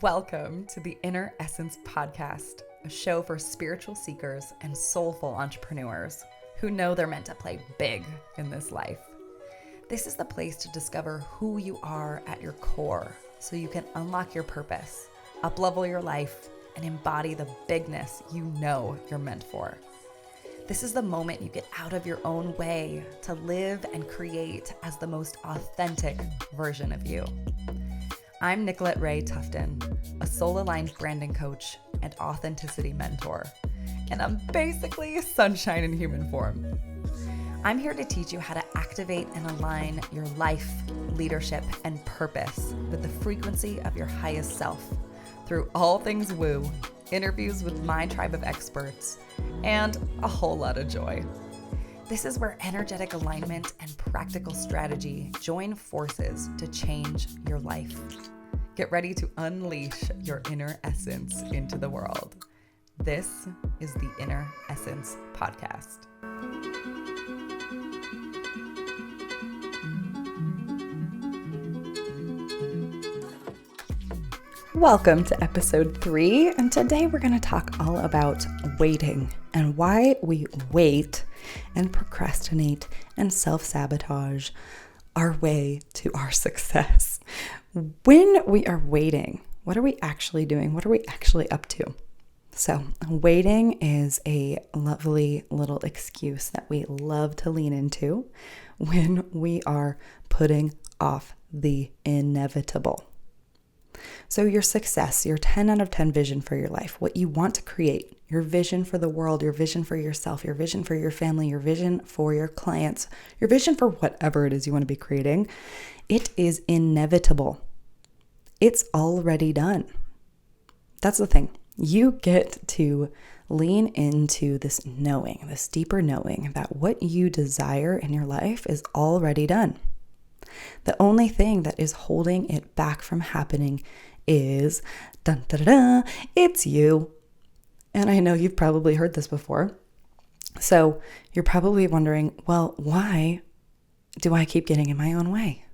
Welcome to the Inner Essence Podcast, a show for spiritual seekers and soulful entrepreneurs who know they're meant to play big in this life. This is the place to discover who you are at your core so you can unlock your purpose, uplevel your life, and embody the bigness you know you're meant for. This is the moment you get out of your own way to live and create as the most authentic version of you. I'm Nicolette Ray Tufton, a soul-aligned branding coach and authenticity mentor, and I'm basically sunshine in human form. I'm here to teach you how to activate and align your life, leadership, and purpose with the frequency of your highest self through all things woo, interviews with my tribe of experts, and a whole lot of joy. This is where energetic alignment and practical strategy join forces to change your life. Get ready to unleash your inner essence into the world. This is the Inner Essence Podcast. Welcome to episode 3, and today we're going to talk all about waiting and why we wait and procrastinate and self-sabotage our way to our success. When we are waiting, what are we actually doing? What are we actually up to? So, waiting is a lovely little excuse that we love to lean into when we are putting off the inevitable. So your success, your 10 out of 10 vision for your life, what you want to create, your vision for the world, your vision for yourself, your vision for your family, your vision for your clients, your vision for whatever it is you want to be creating, it is inevitable. It's already done. That's the thing. You get to lean into this knowing, this deeper knowing that what you desire in your life is already done. The only thing that is holding it back from happening is, dun, da, da, da, it's you. And I know you've probably heard this before. So you're probably wondering, well, why do I keep getting in my own way?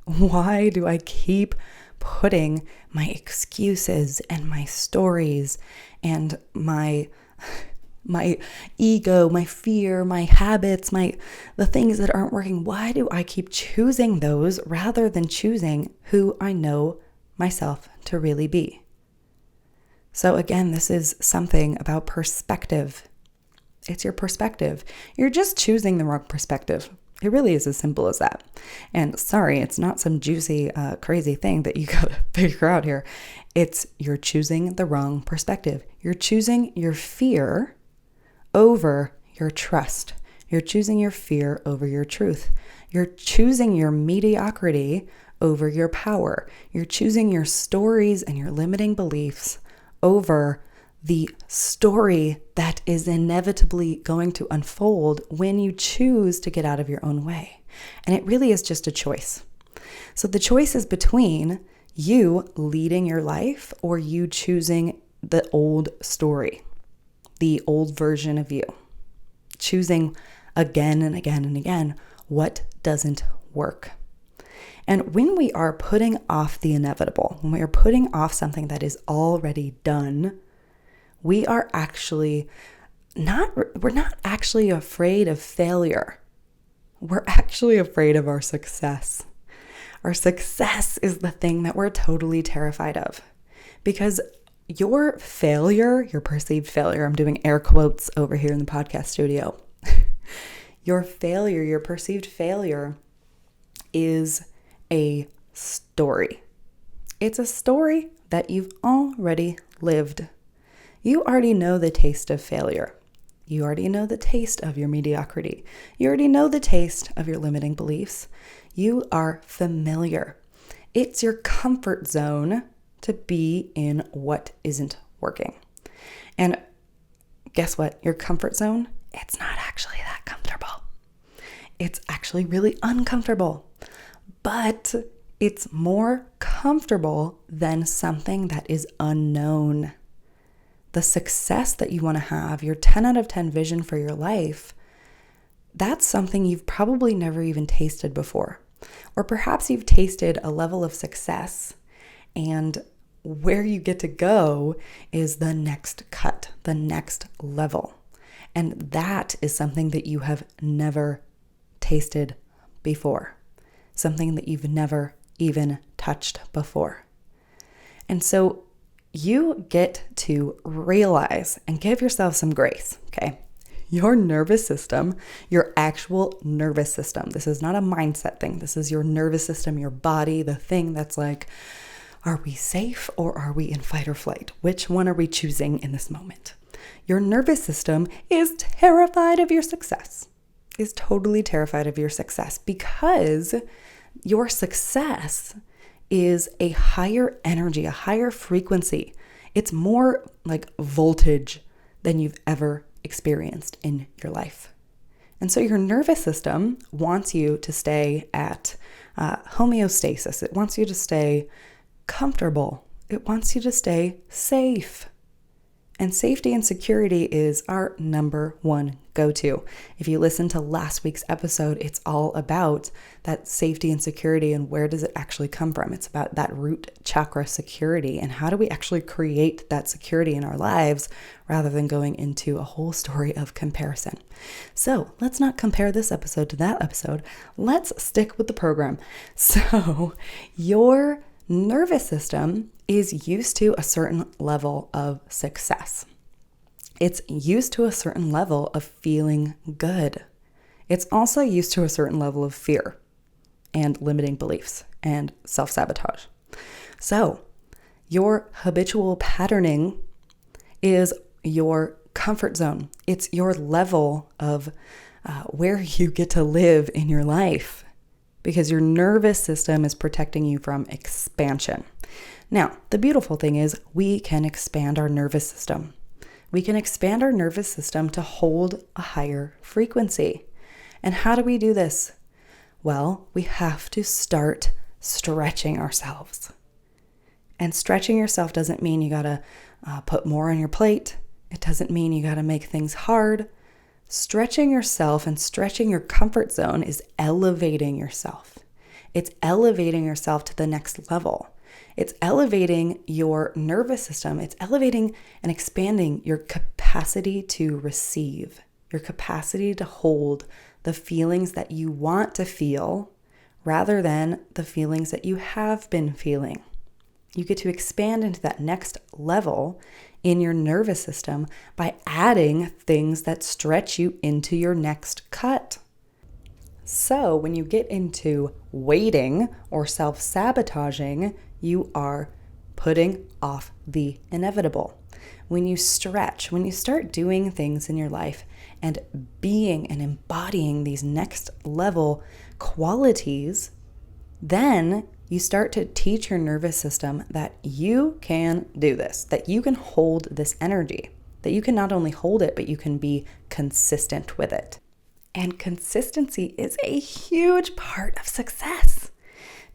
Why do I keep putting my excuses and my stories and my ego, my fear, my habits, the things that aren't working? Why do I keep choosing those rather than choosing who I know myself to really be? So again, this is something about perspective. It's your perspective. You're just choosing the wrong perspective. It really is as simple as that. And sorry, it's not some juicy, crazy thing that you gotta figure out here. You're choosing the wrong perspective. You're choosing your fear over your trust. You're choosing your fear over your truth. You're choosing your mediocrity over your power. You're choosing your stories and your limiting beliefs over the story that is inevitably going to unfold when you choose to get out of your own way. And it really is just a choice. So the choice is between you leading your life or you choosing the old story, the old version of you, choosing again and again and again what doesn't work. And when we are putting off the inevitable, when we are putting off something that is already done, we're not actually afraid of failure. We're actually afraid of our success. Our success is the thing that we're totally terrified of, because your failure, your perceived failure, I'm doing air quotes over here in the podcast studio. Your failure, your perceived failure is a story. It's a story that you've already lived. You already know the taste of failure. You already know the taste of your mediocrity. You already know the taste of your limiting beliefs. You are familiar. It's your comfort zone to be in what isn't working. And guess what? Your comfort zone, it's not actually that comfortable. It's actually really uncomfortable. But it's more comfortable than something that is unknown. The success that you want to have, your 10 out of 10 vision for your life, that's something you've probably never even tasted before. Or perhaps you've tasted a level of success and where you get to go is the next cut, the next level. And that is something that you have never tasted before, something that you've never even touched before. And so you get to realize and give yourself some grace, okay? Your nervous system, your actual nervous system, this is not a mindset thing. This is your nervous system, your body, the thing that's like, are we safe or are we in fight or flight? Which one are we choosing in this moment? Your nervous system is terrified of your success, is totally terrified of your success because your success is a higher energy, a higher frequency. It's more like voltage than you've ever experienced in your life. And so your nervous system wants you to stay at homeostasis. It wants you to stay comfortable. It wants you to stay safe. And safety and security is our number one go-to. If you listen to last week's episode, it's all about that safety and security and where does it actually come from. It's about that root chakra security and how do we actually create that security in our lives rather than going into a whole story of comparison. So let's not compare this episode to that episode. Let's stick with the program. So your nervous system is used to a certain level of success. It's used to a certain level of feeling good. It's also used to a certain level of fear and limiting beliefs and self-sabotage. So your habitual patterning is your comfort zone. It's your level of where you get to live in your life, because your nervous system is protecting you from expansion. Now, the beautiful thing is we can expand our nervous system. We can expand our nervous system to hold a higher frequency. And how do we do this? Well, we have to start stretching ourselves. And stretching yourself doesn't mean you gotta put more on your plate. It doesn't mean you gotta make things hard. Stretching yourself and stretching your comfort zone is elevating yourself. It's elevating yourself to the next level. It's elevating your nervous system. It's elevating and expanding your capacity to receive, your capacity to hold the feelings that you want to feel rather than the feelings that you have been feeling. You get to expand into that next level in your nervous system by adding things that stretch you into your next cut. So when you get into waiting or self-sabotaging, you are putting off the inevitable. When you stretch, when you start doing things in your life and being and embodying these next level qualities, then you start to teach your nervous system that you can do this, that you can hold this energy, that you can not only hold it, but you can be consistent with it. And consistency is a huge part of success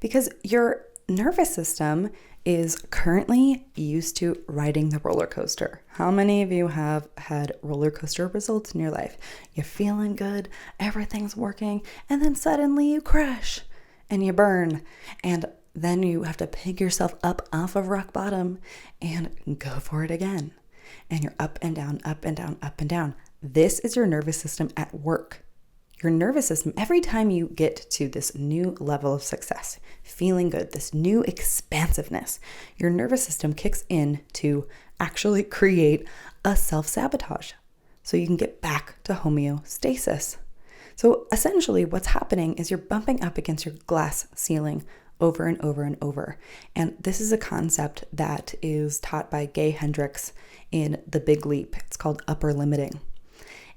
because your nervous system is currently used to riding the roller coaster. How many of you have had roller coaster results in your life? You're feeling good, everything's working, and then suddenly you crash and you burn. And then you have to pick yourself up off of rock bottom and go for it again. And you're up and down, up and down, up and down. This is your nervous system at work. Your nervous system, every time you get to this new level of success, feeling good, this new expansiveness, your nervous system kicks in to actually create a self-sabotage so you can get back to homeostasis. So essentially what's happening is you're bumping up against your glass ceiling over and over and over. And this is a concept that is taught by Gay Hendricks in The Big Leap. It's called upper limiting.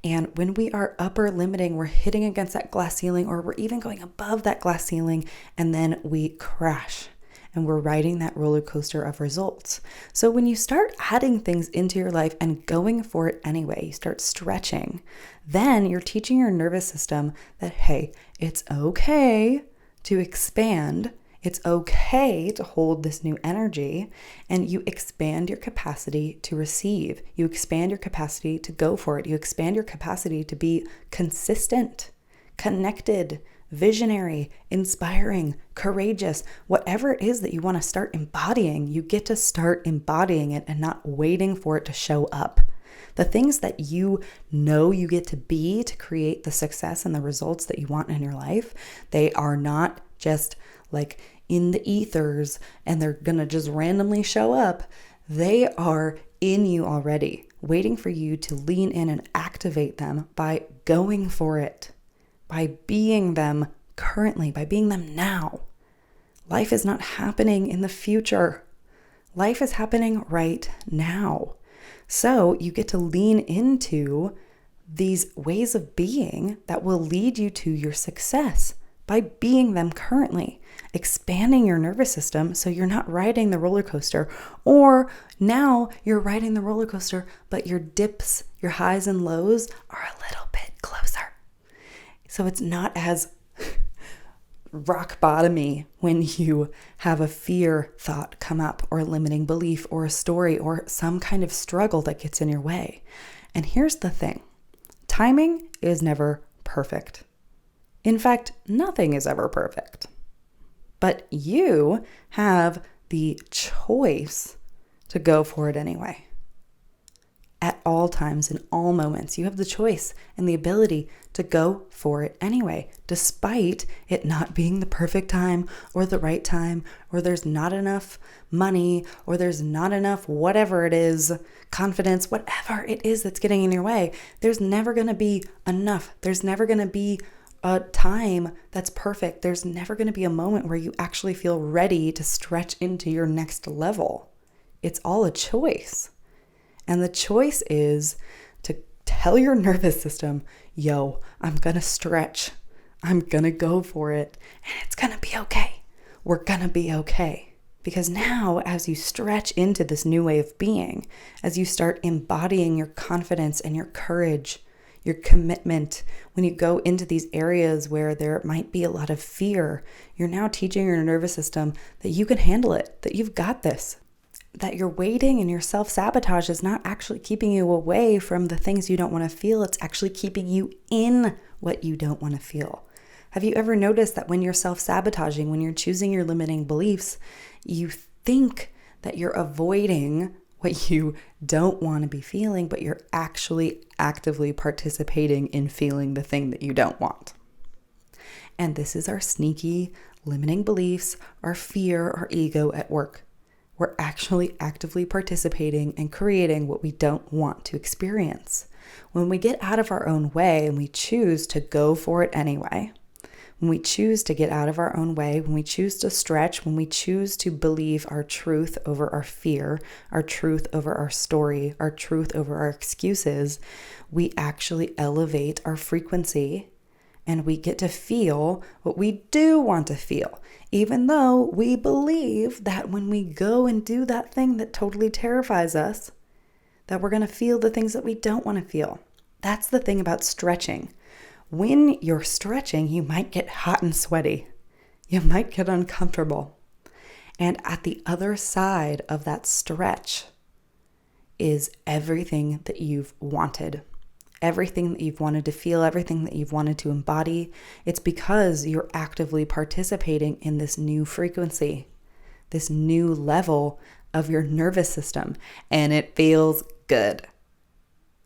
And when we are upper limiting, we're hitting against that glass ceiling, or we're even going above that glass ceiling, and then we crash and we're riding that roller coaster of results. So when you start adding things into your life and going for it anyway, you start stretching, then you're teaching your nervous system that, hey, it's okay to expand. It's okay to hold this new energy, and you expand your capacity to receive. You expand your capacity to go for it. You expand your capacity to be consistent, connected, visionary, inspiring, courageous, whatever it is that you want to start embodying, you get to start embodying it and not waiting for it to show up. The things that you know you get to be to create the success and the results that you want in your life, they are not just like in the ethers and they're going to just randomly show up. They are in you already, waiting for you to lean in and activate them by going for it, by being them currently, by being them now. Life is not happening in the future. Life is happening right now. So you get to lean into these ways of being that will lead you to your success by being them currently, expanding your nervous system so you're not riding the roller coaster, or now you're riding the roller coaster, but your dips, your highs and lows are a little bit closer. So it's not as rock bottomy when you have a fear thought come up, or a limiting belief, or a story, or some kind of struggle that gets in your way. And here's the thing. Timing is never perfect. In fact, nothing is ever perfect. But you have the choice to go for it anyway. At all times, in all moments, you have the choice and the ability to go for it anyway, despite it not being the perfect time or the right time, or there's not enough money, or there's not enough whatever it is, confidence, whatever it is that's getting in your way. There's never going to be enough. There's never going to be a time that's perfect. There's never going to be a moment where you actually feel ready to stretch into your next level. It's all a choice. And the choice is to tell your nervous system, yo, I'm going to stretch. I'm going to go for it. And it's going to be okay. We're going to be okay. Because now, as you stretch into this new way of being, as you start embodying your confidence and your courage, your commitment, when you go into these areas where there might be a lot of fear, you're now teaching your nervous system that you can handle it, that you've got this. That your waiting and your self-sabotage is not actually keeping you away from the things you don't want to feel. It's actually keeping you in what you don't want to feel. Have you ever noticed that when you're self-sabotaging, when you're choosing your limiting beliefs, you think that you're avoiding what you don't want to be feeling, but you're actually actively participating in feeling the thing that you don't want? And this is our sneaky limiting beliefs, our fear, our ego at work. We're actually actively participating and creating what we don't want to experience. When we get out of our own way and we choose to go for it anyway, when we choose to get out of our own way, when we choose to stretch, when we choose to believe our truth over our fear, our truth over our story, our truth over our excuses, we actually elevate our frequency and we get to feel what we do want to feel. Even though we believe that when we go and do that thing that totally terrifies us, that we're going to feel the things that we don't want to feel. That's the thing about stretching. When you're stretching, you might get hot and sweaty. You might get uncomfortable. And at the other side of that stretch is everything that you've wanted. Everything that you've wanted to feel, everything that you've wanted to embody. It's because you're actively participating in this new frequency, this new level of your nervous system, and it feels good.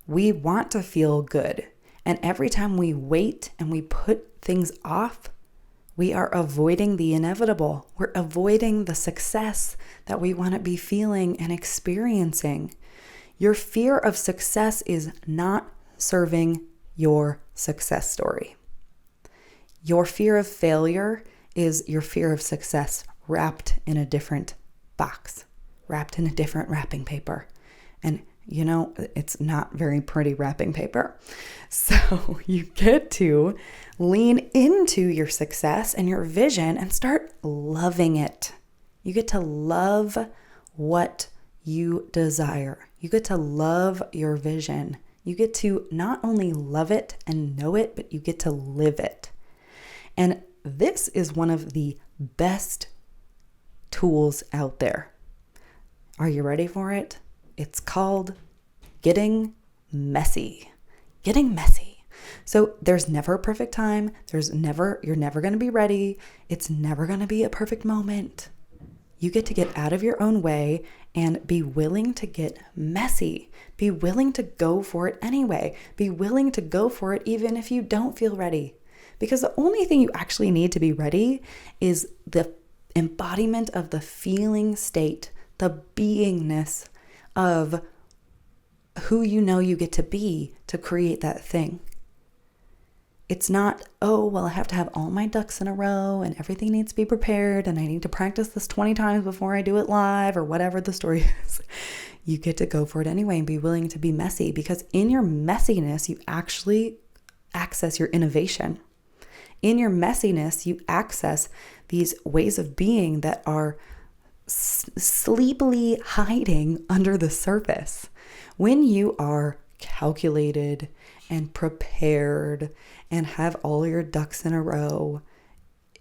We want to feel good. And every time we wait and we put things off, we are avoiding the inevitable. We're avoiding the success that we want to be feeling and experiencing. Your fear of success is not serving your success story. Your fear of failure is your fear of success wrapped in a different box, wrapped in a different wrapping paper. And you know, it's not very pretty wrapping paper. So you get to lean into your success and your vision and start loving it. You get to love what you desire. You get to love your vision. You get to not only love it and know it, but you get to live it. And this is one of the best tools out there. Are you ready for it? It's called getting messy. Getting messy. So there's never a perfect time. You're never going to be ready. It's never going to be a perfect moment. You get to get out of your own way and be willing to get messy. Be willing to go for it anyway. Be willing to go for it even if you don't feel ready. Because the only thing you actually need to be ready is the embodiment of the feeling state, the beingness of who you know you get to be to create that thing. It's not, oh, well, I have to have all my ducks in a row and everything needs to be prepared and I need to practice this 20 times before I do it live or whatever the story is. You get to go for it anyway and be willing to be messy, because in your messiness, you actually access your innovation. In your messiness, you access these ways of being that are sleepily hiding under the surface. When you are calculated and prepared and have all your ducks in a row,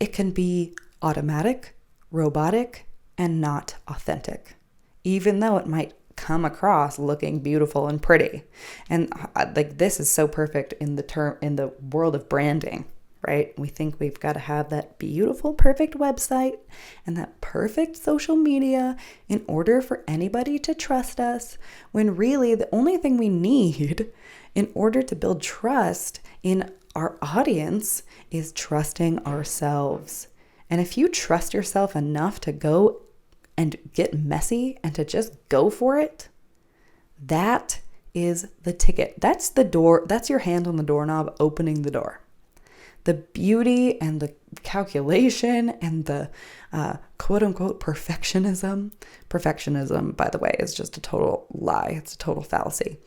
it can be automatic, robotic, and not authentic, even though it might come across looking beautiful and pretty. And like, this is so perfect in the world of branding, right? We think we've got to have that beautiful, perfect website and that perfect social media in order for anybody to trust us, when really the only thing we need in order to build trust in our audience is trusting ourselves. And if you trust yourself enough to go and get messy and to just go for it, that is the ticket. That's the door. That's your hand on the doorknob opening the door. The beauty and the calculation and the quote unquote perfectionism. Perfectionism, by the way, is just a total lie. It's a total fallacy.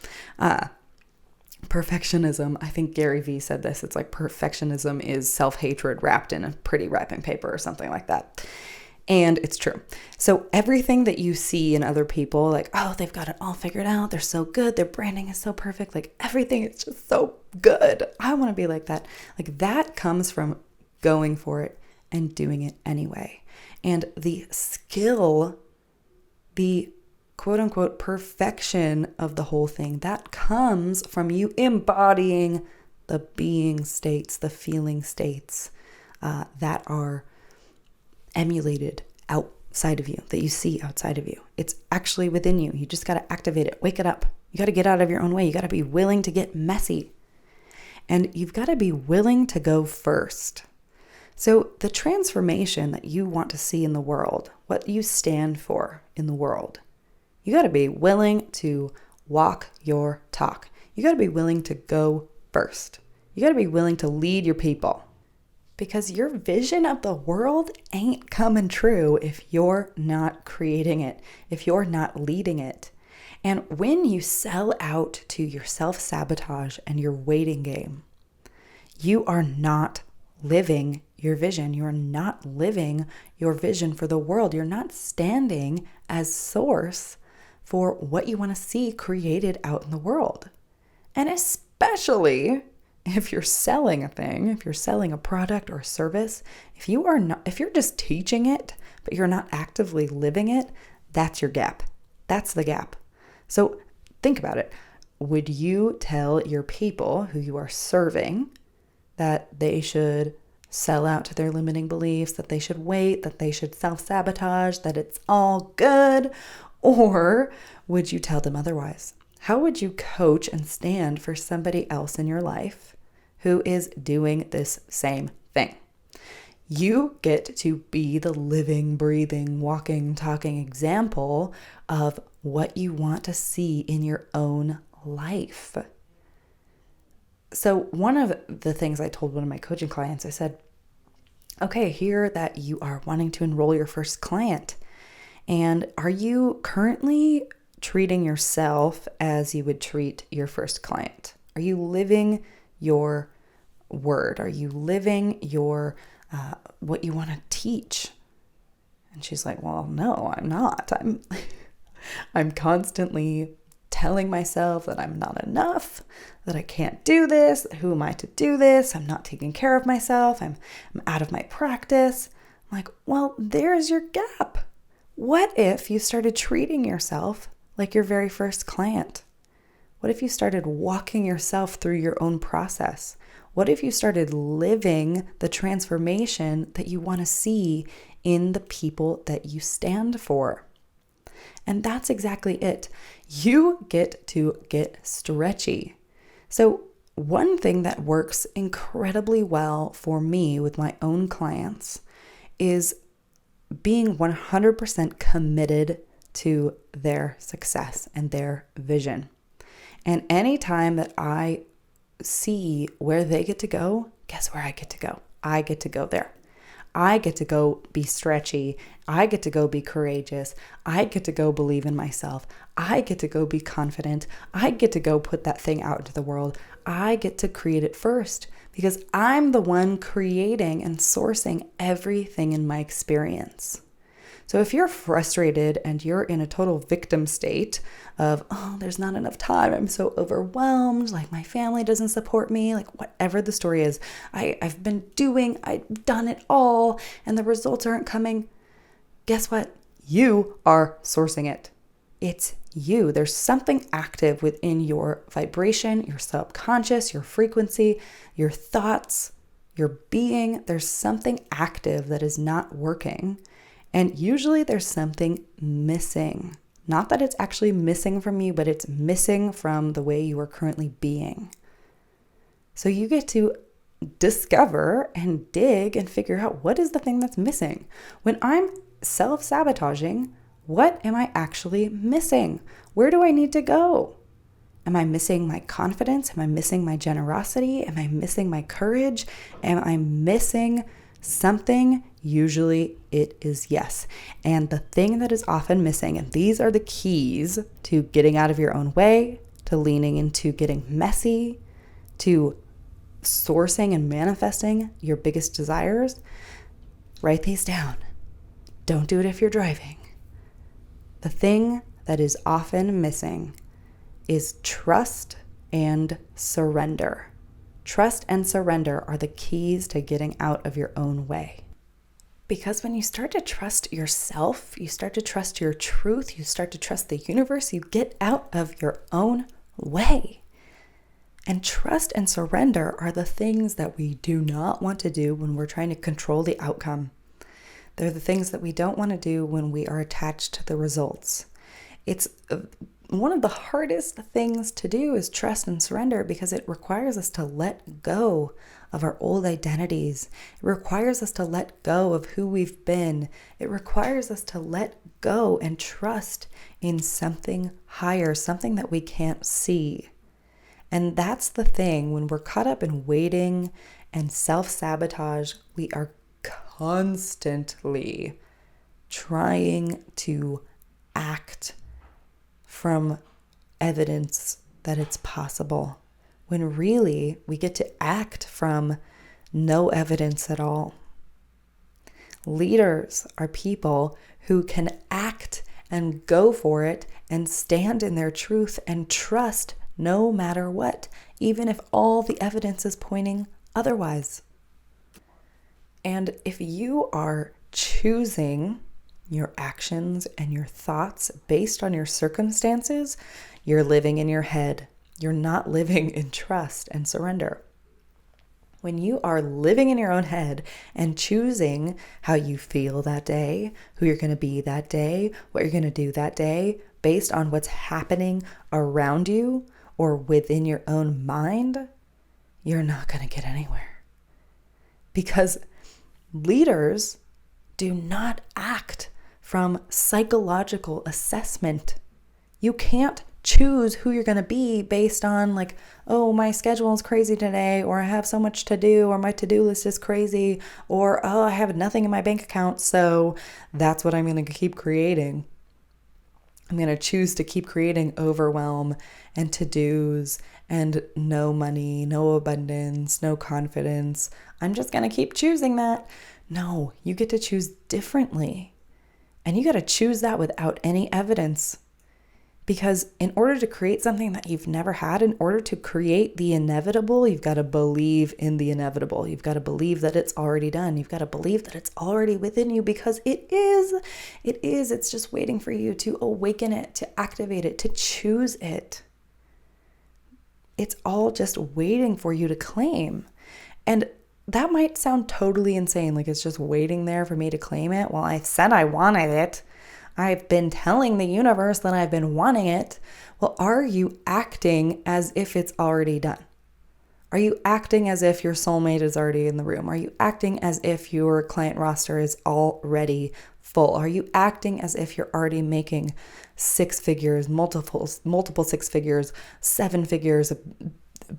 Perfectionism, I think Gary Vee said this. It's like perfectionism is self-hatred wrapped in a pretty wrapping paper or something like that. And it's true. So everything that you see in other people, like, oh, they've got it all figured out. They're so good. Their branding is so perfect. Like, everything is just so good. I want to be like that. Like, that comes from going for it and doing it anyway. And the skill, the quote unquote perfection of the whole thing, that comes from you embodying the being states, the feeling states that are emulated outside of you, that you see outside of you. It's actually within you. You just got to activate it. Wake it up. You got to get out of your own way. You got to be willing to get messy. And you've got to be willing to go first. So the transformation that you want to see in the world, what you stand for in the world, you got to be willing to walk your talk. You got to be willing to go first. You got to be willing to lead your people. Because your vision of the world ain't coming true if you're not creating it, if you're not leading it. And when you sell out to your self-sabotage and your waiting game, you are not living your vision. You're not living your vision for the world. You're not standing as source for what you want to see created out in the world. And especially if you're selling a thing, if you're selling a product or a service, if you're just teaching it, but you're not actively living it, that's your gap. That's the gap. So think about it. Would you tell your people who you are serving that they should sell out to their limiting beliefs, that they should wait, that they should self-sabotage, that it's all good? Or would you tell them otherwise? How would you coach and stand for somebody else in your life who is doing this same thing? You get to be the living, breathing, walking, talking example of what you want to see in your own life. So one of the things I told one of my coaching clients, I said, okay, hear that you are wanting to enroll your first client. And are you currently treating yourself as you would treat your first client? Are you living your word? Are you living your what you want to teach? And she's like, well, no, I'm not. I'm constantly telling myself that I'm not enough, that I can't do this. Who am I to do this? I'm not taking care of myself. I'm out of my practice. I'm like, well, there's your gap. What if you started treating yourself like your very first client? What if you started walking yourself through your own process? What if you started living the transformation that you want to see in the people that you stand for? And that's exactly it. You get to get stretchy. So one thing that works incredibly well for me with my own clients is being 100% committed to their success and their vision. And anytime that I see where they get to go, guess where I get to go? I get to go there. I get to go be stretchy. I get to go be courageous. I get to go believe in myself. I get to go be confident. I get to go put that thing out into the world. I get to create it first because I'm the one creating and sourcing everything in my experience. So if you're frustrated and you're in a total victim state of, oh, there's not enough time, I'm so overwhelmed, like my family doesn't support me, like whatever the story is, I've done it all, and the results aren't coming, guess what? You are sourcing it. It's you. There's something active within your vibration, your subconscious, your frequency, your thoughts, your being. There's something active that is not working. And usually there's something missing. Not that it's actually missing from you, but it's missing from the way you are currently being. So you get to discover and dig and figure out what is the thing that's missing. When I'm self-sabotaging, what am I actually missing? Where do I need to go? Am I missing my confidence? Am I missing my generosity? Am I missing my courage? Am I missing something? Usually it is yes. And the thing that is often missing, and these are the keys to getting out of your own way, to leaning into getting messy, to sourcing and manifesting your biggest desires, write these down. Don't do it if you're driving. The thing that is often missing is trust and surrender. Trust and surrender are the keys to getting out of your own way. Because when you start to trust yourself, you start to trust your truth, you start to trust the universe, you get out of your own way. And trust and surrender are the things that we do not want to do when we're trying to control the outcome. They're the things that we don't want to do when we are attached to the results. It's one of the hardest things to do is trust and surrender because it requires us to let go of our old identities. It requires us to let go of who we've been. It requires us to let go and trust in something higher, something that we can't see. And that's the thing, when we're caught up in waiting and self-sabotage, we are constantly trying to act from evidence that it's possible, when really we get to act from no evidence at all. Leaders are people who can act and go for it and stand in their truth and trust no matter what, even if all the evidence is pointing otherwise. And if you are choosing your actions and your thoughts based on your circumstances, you're living in your head. You're not living in trust and surrender. When you are living in your own head and choosing how you feel that day, who you're going to be that day, what you're going to do that day, based on what's happening around you or within your own mind, you're not going to get anywhere. Because leaders do not act from psychological assessment. You can't choose who you're going to be based on like, oh, my schedule is crazy today, or I have so much to do, or my to-do list is crazy, or oh, I have nothing in my bank account, so that's what I'm going to keep creating. I'm going to choose to keep creating overwhelm and to-dos and no money, no abundance, no confidence. I'm just going to keep choosing that. No, you get to choose differently. And you got to choose that without any evidence. Because in order to create something that you've never had, in order to create the inevitable, you've got to believe in the inevitable. You've got to believe that it's already done. You've got to believe that it's already within you, because it is. It's just waiting for you to awaken it, to activate it, to choose it. It's all just waiting for you to claim. And that might sound totally insane, like it's just waiting there for me to claim it. Well, I said I wanted it. I've been telling the universe that I've been wanting it. Well, are you acting as if it's already done? Are you acting as if your soulmate is already in the room? Are you acting as if your client roster is already full? Are you acting as if you're already making six figures, multiple six figures, seven figures,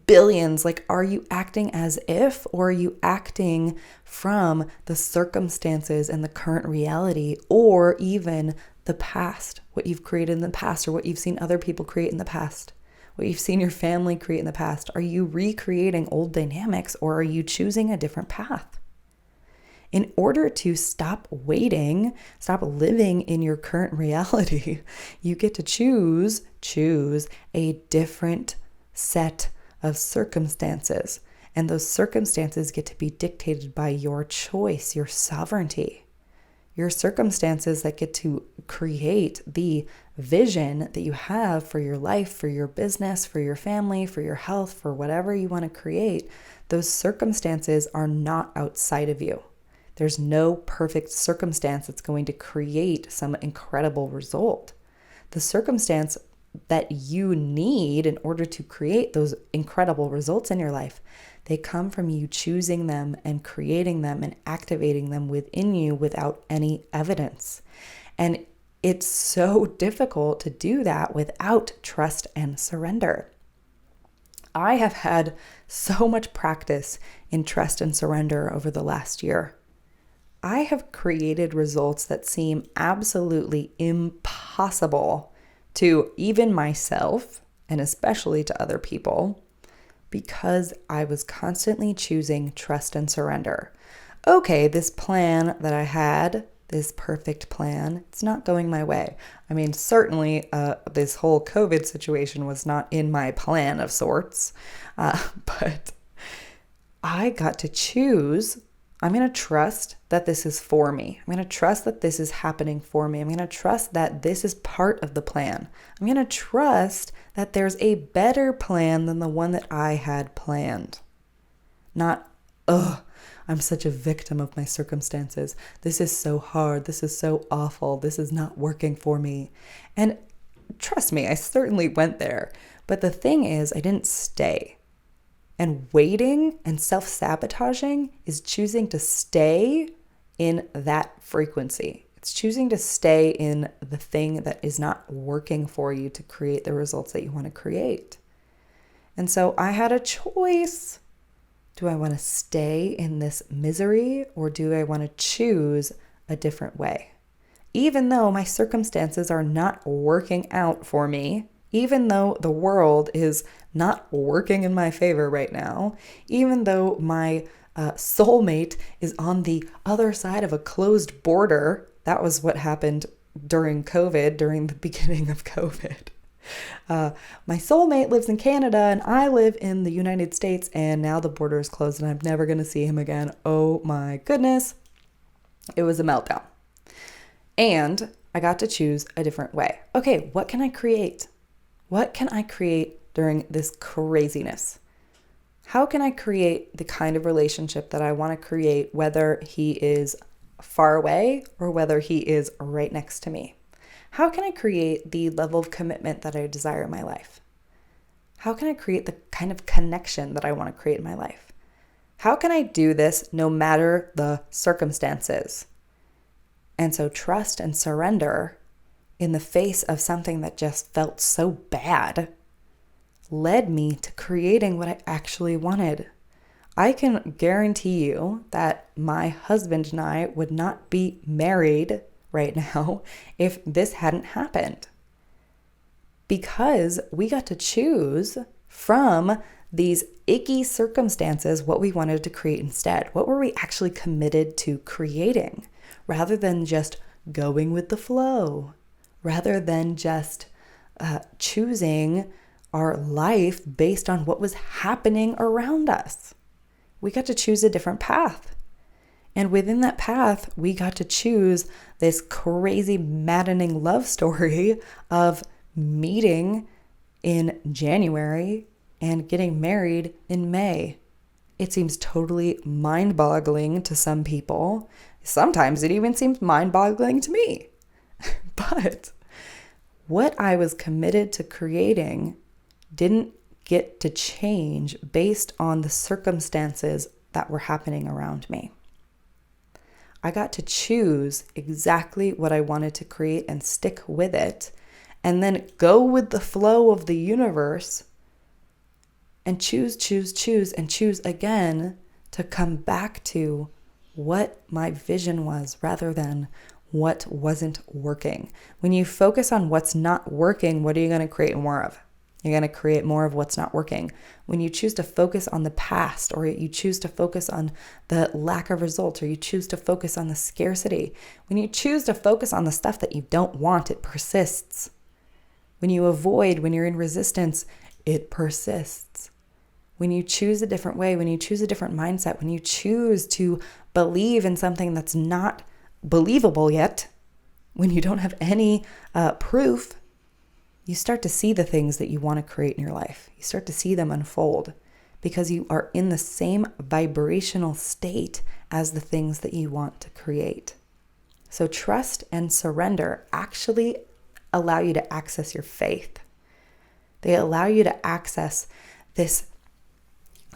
billions? Like, are you acting as if, or are you acting from the circumstances and the current reality, or even the past, what you've created in the past, or what you've seen other people create in the past, what you've seen your family create in the past? Are you recreating old dynamics, or are you choosing a different path? In order to stop waiting, stop living in your current reality, you get to choose a different set of circumstances. And those circumstances get to be dictated by your choice, your sovereignty. Your circumstances that get to create the vision that you have for your life, for your business, for your family, for your health, for whatever you want to create. Those circumstances are not outside of you. There's no perfect circumstance that's going to create some incredible result. The circumstance that you need in order to create those incredible results in your life, they come from you choosing them and creating them and activating them within you without any evidence. And it's so difficult to do that without trust and surrender. I have had so much practice in trust and surrender over the last year. I have created results that seem absolutely impossible to even myself, and especially to other people, because I was constantly choosing trust and surrender. Okay, this plan that I had, this perfect plan, it's not going my way. I mean, certainly this whole COVID situation was not in my plan of sorts, but I got to choose. I'm going to trust that this is for me. I'm going to trust that this is happening for me. I'm going to trust that this is part of the plan. I'm going to trust that there's a better plan than the one that I had planned. Not, I'm such a victim of my circumstances. This is so hard. This is so awful. This is not working for me. And trust me, I certainly went there. But the thing is, I didn't stay. And waiting and self-sabotaging is choosing to stay in that frequency. It's choosing to stay in the thing that is not working for you to create the results that you want to create. And so I had a choice. Do I want to stay in this misery, or do I want to choose a different way? Even though my circumstances are not working out for me, even though the world is not working in my favor right now, even though my soulmate is on the other side of a closed border. That was what happened during COVID, during the beginning of COVID. My soulmate lives in Canada and I live in the United States, and now the border is closed and I'm never going to see him again. Oh my goodness. It was a meltdown. And I got to choose a different way. Okay, what can I create? What can I create during this craziness? How can I create the kind of relationship that I want to create, whether he is far away or whether he is right next to me? How can I create the level of commitment that I desire in my life? How can I create the kind of connection that I want to create in my life? How can I do this no matter the circumstances? And so trust and surrender in the face of something that just felt so bad led me to creating what I actually wanted. I can guarantee you that my husband and I would not be married right now if this hadn't happened. Because we got to choose from these icky circumstances what we wanted to create instead. What were we actually committed to creating, rather than just going with the flow, rather than just choosing our life based on what was happening around us. We got to choose a different path. And within that path, we got to choose this crazy, maddening love story of meeting in January and getting married in May. It seems totally mind-boggling to some people. Sometimes it even seems mind-boggling to me. But what I was committed to creating didn't get to change based on the circumstances that were happening around me. I got to choose exactly what I wanted to create and stick with it, and then go with the flow of the universe and choose again to come back to what my vision was rather than what wasn't working. When you focus on what's not working, what are you going to create more of? You're going to create more of what's not working. When you choose to focus on the past, or you choose to focus on the lack of results, or you choose to focus on the scarcity, when you choose to focus on the stuff that you don't want, it persists. When you avoid, when you're in resistance, it persists. When you choose a different way, when you choose a different mindset, when you choose to believe in something that's not believable yet, when you don't have any proof, you start to see the things that you want to create in your life. You start to see them unfold because you are in the same vibrational state as the things that you want to create. So trust and surrender actually allow you to access your faith. They allow you to access this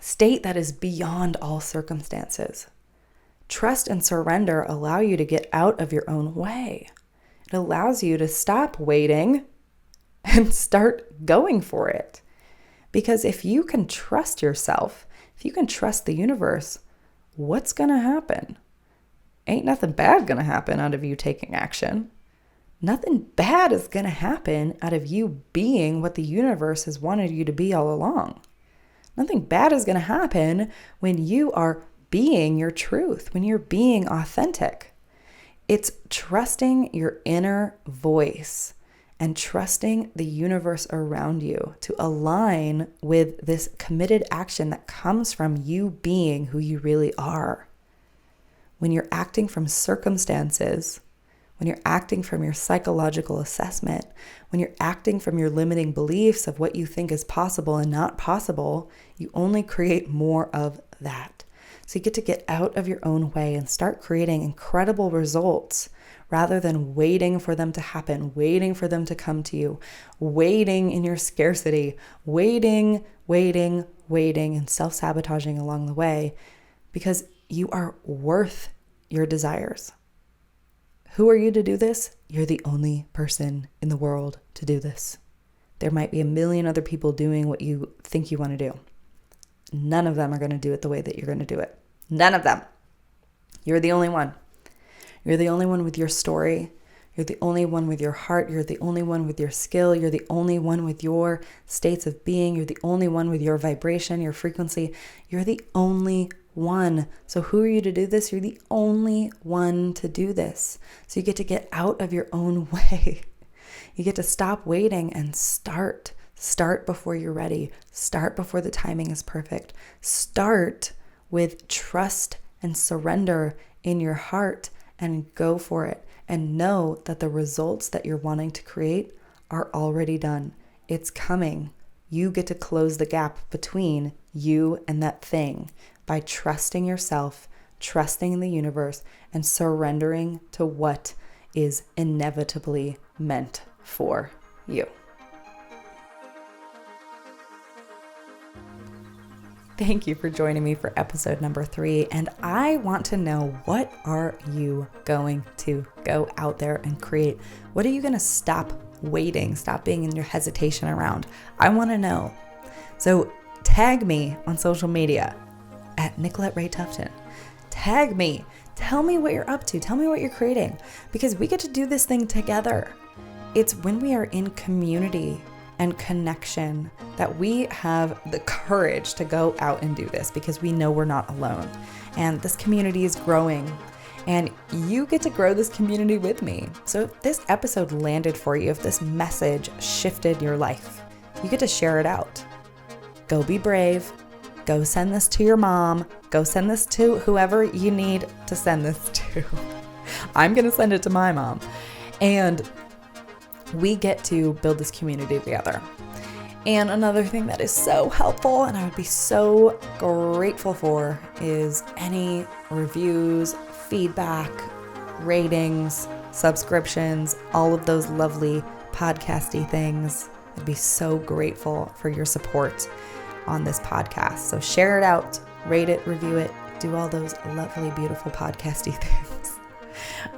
state that is beyond all circumstances. Trust and surrender allow you to get out of your own way. It allows you to stop waiting and start going for it. Because if you can trust yourself, if you can trust the universe, what's going to happen? Ain't nothing bad going to happen out of you taking action. Nothing bad is going to happen out of you being what the universe has wanted you to be all along. Nothing bad is going to happen when you are being your truth, when you're being authentic. It's trusting your inner voice and trusting the universe around you to align with this committed action that comes from you being who you really are. When you're acting from circumstances, when you're acting from your psychological assessment, when you're acting from your limiting beliefs of what you think is possible and not possible, you only create more of that. So you get out of your own way and start creating incredible results rather than waiting for them to happen, waiting for them to come to you, waiting in your scarcity, waiting, and self-sabotaging along the way, because you are worth your desires. Who are you to do this? You're the only person in the world to do this. There might be a million other people doing what you think you want to do. None of them are going to do it the way that you're going to do it. None of them. You're the only one. You're the only one with your story. You're the only one with your heart. You're the only one with your skill. You're the only one with your states of being. You're the only one with your vibration, your frequency. You're the only one. So who are you to do this? You're the only one to do this. So you get out of your own way. You get to stop waiting and start. Start before you're ready. Start before the timing is perfect. Start with trust and surrender in your heart and go for it. And know that the results that you're wanting to create are already done. It's coming. You get to close the gap between you and that thing by trusting yourself, trusting the universe, and surrendering to what is inevitably meant for you. Thank you for joining me for episode number 3. And I want to know, what are you going to go out there and create? What are you going to stop waiting, stop being in your hesitation around? I want to know. So tag me on social media at Nicolette Ray Tufton. Tag me. Tell me what you're up to. Tell me what you're creating, because we get to do this thing together. It's when we are in community and connection that we have the courage to go out and do this, because we know we're not alone. And this community is growing, and you get to grow this community with me. So if this episode landed for you, if this message shifted your life, you get to share it out. Go be brave. Go send this to your mom. Go send this to whoever you need to send this to. I'm going to send it to my mom. And we get to build this community together. And another thing that is so helpful and I would be so grateful for is any reviews, feedback, ratings, subscriptions, all of those lovely podcasty things. I'd be so grateful for your support on this podcast. So share it out, rate it, review it, do all those lovely, beautiful podcasty things.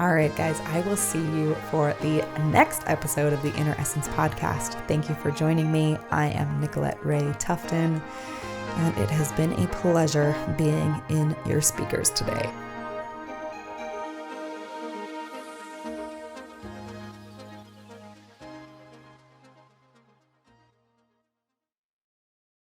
All right, guys, I will see you for the next episode of the Inner Essence podcast. Thank you for joining me. I am Nicolette Ray Tufton, and it has been a pleasure being in your speakers today.